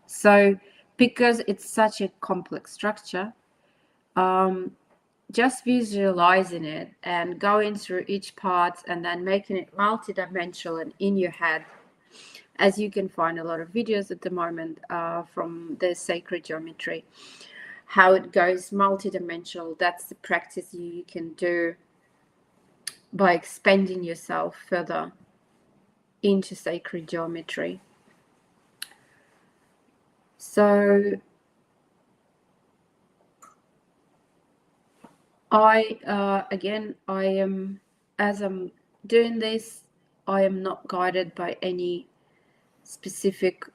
So because it's such a complex structure, just visualizing it and going through each part and then making it multidimensional and in your head, as you can find a lot of videos at the moment from the sacred geometry, how it goes multidimensional. That's the practice you can do by expanding yourself further into sacred geometry. So I am, as I'm doing this, I am not guided by any specific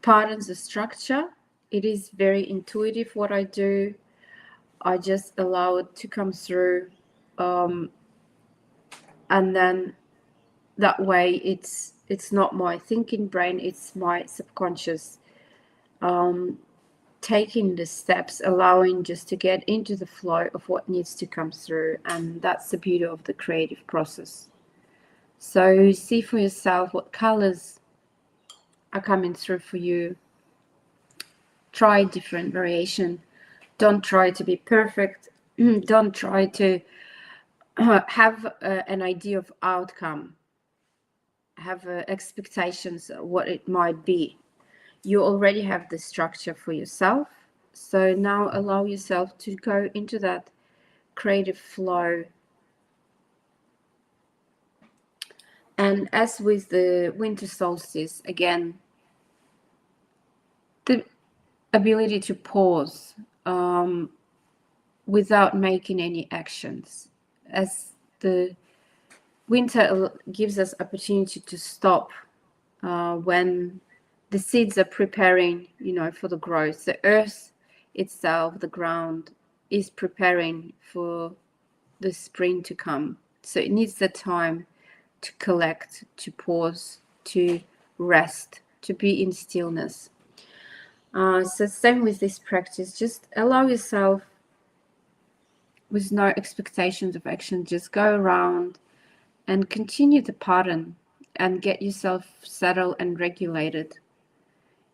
patterns of structure. It is very intuitive what I do. I just allow it to come through, and then that way it's not my thinking brain, it's my subconscious taking the steps, allowing just to get into the flow of what needs to come through. And that's the beauty of the creative process. So see for yourself what colors are coming through for you. Try different variation. Don't try to be perfect. Don't try to have an idea of outcome, have expectations of what it might be. You already have the structure for yourself. So now allow yourself to go into that creative flow. And as with the winter solstice, again, the ability to pause without making any actions. As the winter gives us opportunity to stop when the seeds are preparing, for the growth. The earth itself, the ground, is preparing for the spring to come. So it needs the time to collect, to pause, to rest, to be in stillness. So same with this practice. Just allow yourself, with no expectations of action, just go around and continue the pattern and get yourself settled and regulated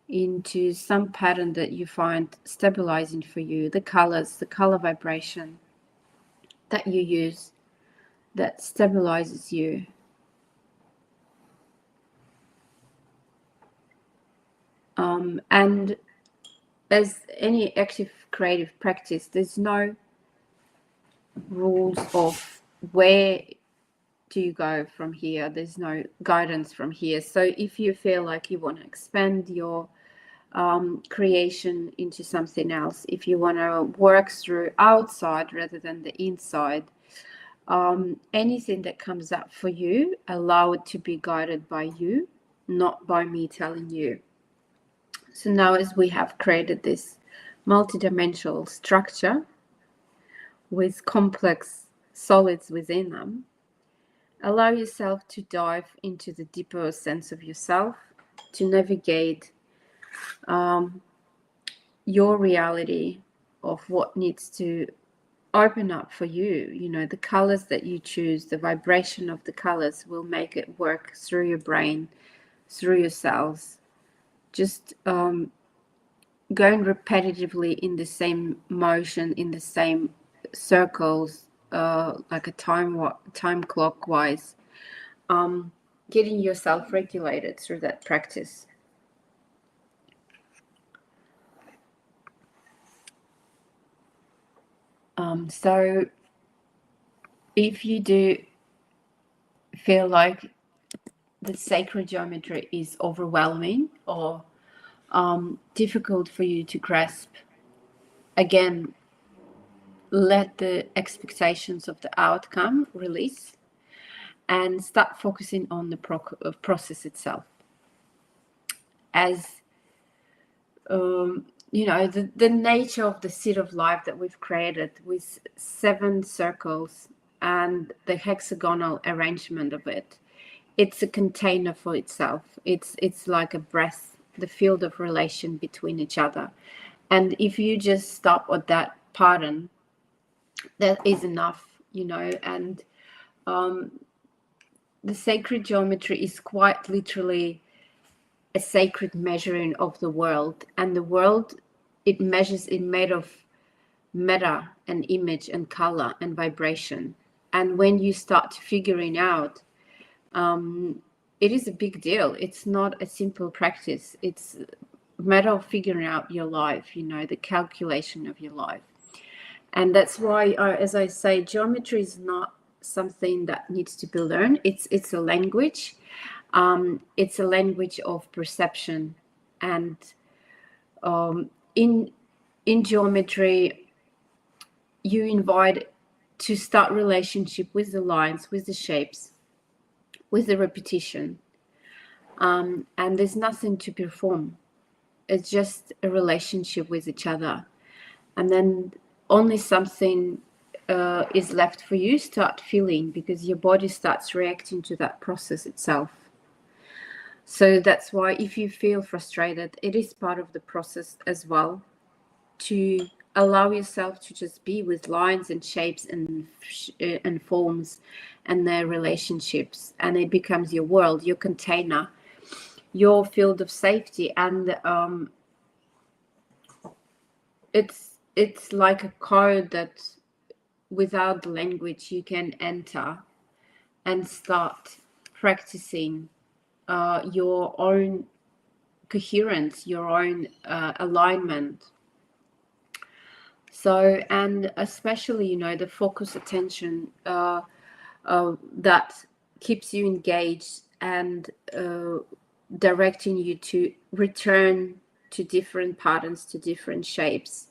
into some pattern that you find stabilizing for you. The colors, the color vibration that you use that stabilizes you. And as any active creative practice, there's no rules of where do you go from here. There's no guidance from here. So if you feel like you want to expand your creation into something else, if you want to work through outside rather than the inside, anything that comes up for you, allow it to be guided by you, not by me telling you. So now, as we have created this multidimensional structure with complex solids within them, allow yourself to dive into the deeper sense of yourself, to navigate your reality of what needs to open up for you. The colors that you choose, the vibration of the colors will make it work through your brain, through your cells. Just going repetitively in the same motion, in the same circles, like a time clockwise, getting yourself regulated through that practice. So if you do feel like the sacred geometry is overwhelming or difficult for you to grasp, again, let the expectations of the outcome release and start focusing on the process itself. As the nature of the seed of life that we've created with 7 circles and the hexagonal arrangement of it. It's a container for itself. It's like a breath, the field of relation between each other. And if you just stop at that pattern, that is enough, and the sacred geometry is quite literally a sacred measuring of the world. And the world, it measures in made of matter and image and color and vibration. And when you start figuring out, it is a big deal. It's not a simple practice. It's a matter of figuring out your life, the calculation of your life. And that's why, as I say, geometry is not something that needs to be learned. It's a language. It's a language of perception. And in geometry, you invite to start relationship with the lines, with the shapes, with the repetition. And there's nothing to perform. It's just a relationship with each other. And then only something is left for you, start feeling, because your body starts reacting to that process itself. So that's why if you feel frustrated, it is part of the process as well, to allow yourself to just be with lines and shapes and forms and their relationships, and it becomes your world, your container, your field of safety. And it's like a code that without the language you can enter and start practicing your own coherence, your own alignment. So, and especially, the focus attention that keeps you engaged and directing you to return to different patterns, to different shapes.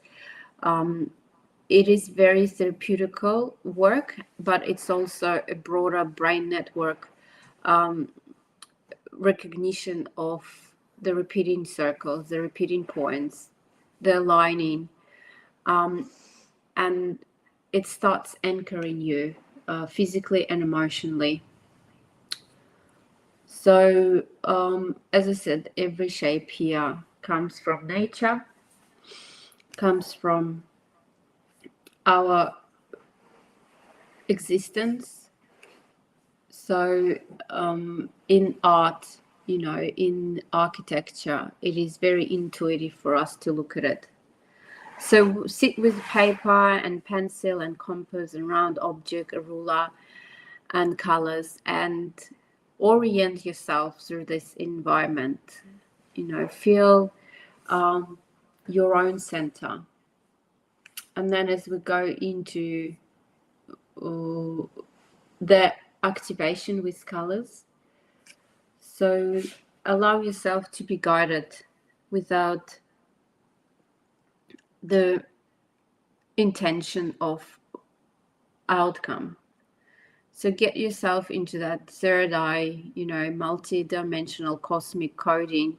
It is very therapeutical work, but it's also a broader brain network recognition of the repeating circles, the repeating points, the aligning, and it starts anchoring you physically and emotionally. So, as I said, every shape here comes from nature, comes from our existence. So in art, in architecture, it is very intuitive for us to look at it. So sit with paper and pencil and compass and round object, a ruler and colors, and orient yourself through this environment. Feel your own center. And then as we go into the activation with colors, so allow yourself to be guided without the intention of outcome. So get yourself into that third eye, multi-dimensional cosmic coding,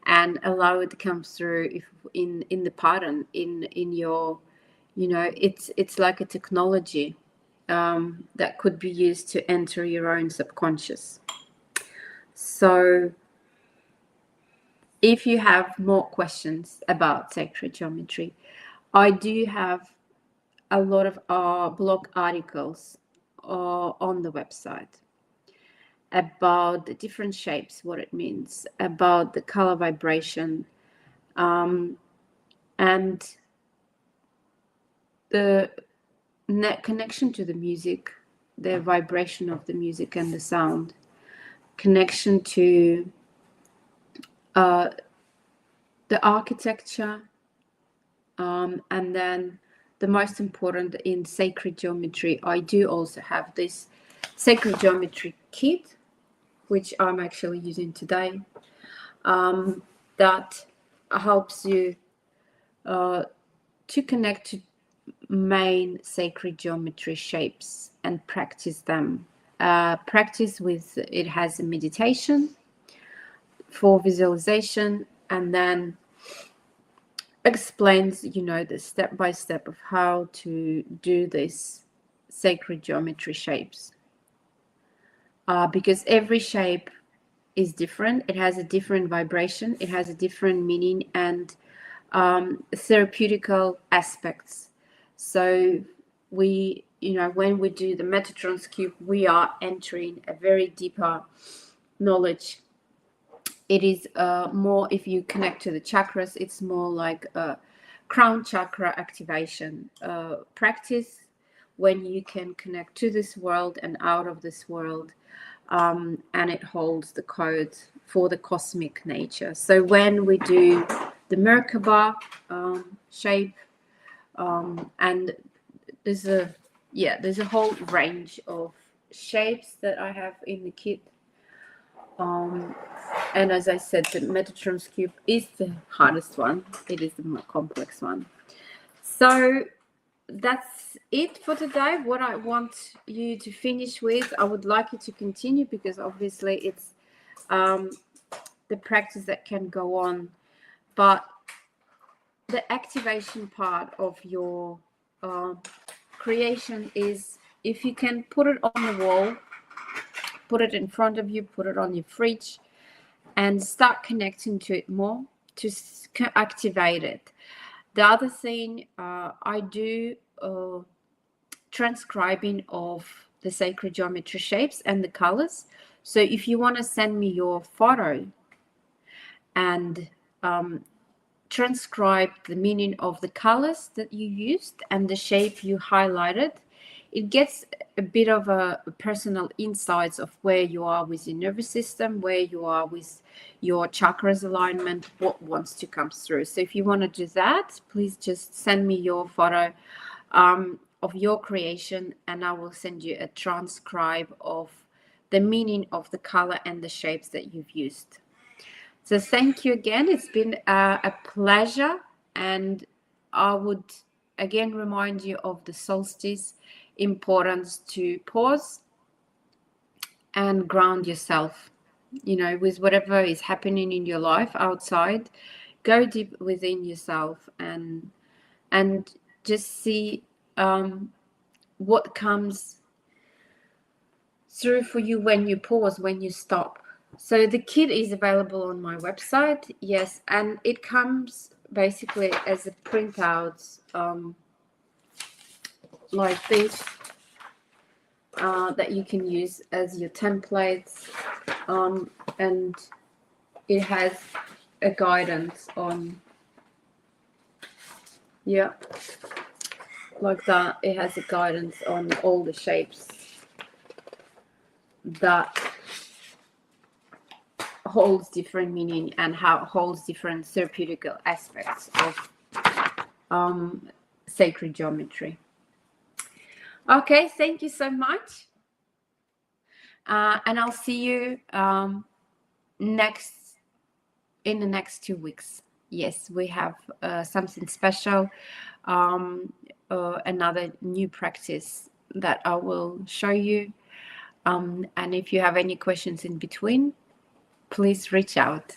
and allow it to come through in the pattern, in your, it's like a technology that could be used to enter your own subconscious. So if you have more questions about sacred geometry, I do have a lot of blog articles on the website about the different shapes, what it means, about the color vibration, and the connection to the music, the vibration of the music and the sound, connection to the architecture, and then the most important in sacred geometry, I do also have this sacred geometry kit, which I'm actually using today, that helps you to connect to main sacred geometry shapes and practice them. Practice with, it has a meditation for visualization, and then explains, you know, the step by step of how to do this sacred geometry shapes. Because every shape is different. It has a different vibration. It has a different meaning and therapeutical aspects. So we, you know, when we do the Metatron's cube, we are entering a very deeper knowledge. It is more, if you connect to the chakras, it's more like a crown chakra activation practice, when you can connect to this world and out of this world, and it holds the code for the cosmic nature. So when we do the Merkaba shape, and there's a whole range of shapes that I have in the kit. And as I said, the Metatron's cube is the hardest one. It is the more complex one. So that's it for today. What I want you to finish with, I would like you to continue, because obviously it's the practice that can go on, but the activation part of your creation is, if you can put it on the wall, put it in front of you, put it on your fridge, and start connecting to it more, to activate it. The other thing, I do transcribing of the sacred geometry shapes and the colors. So if you want to send me your photo and transcribe the meaning of the colors that you used and the shape you highlighted, it gets a bit of a personal insights of where you are with your nervous system, where you are with your chakras alignment, what wants to come through. So if you want to do that, please just send me your photo of your creation, and I will send you a transcribe of the meaning of the color and the shapes that you've used. So thank you again. It's been a pleasure, and I would again remind you of the solstice importance to pause and ground yourself, you know, with whatever is happening in your life outside. Go deep within yourself and just see what comes through for you when you pause, when you stop. So the kit is available on my website, yes, and it comes basically as a printout like this, that you can use as your templates, and it has a guidance on, like that. It has a guidance on all the shapes that holds different meaning and how it holds different therapeutical aspects of sacred geometry. Okay, thank you so much, and I'll see you in the next 2 weeks. Yes, we have something special, another new practice that I will show you, and if you have any questions in between, please reach out.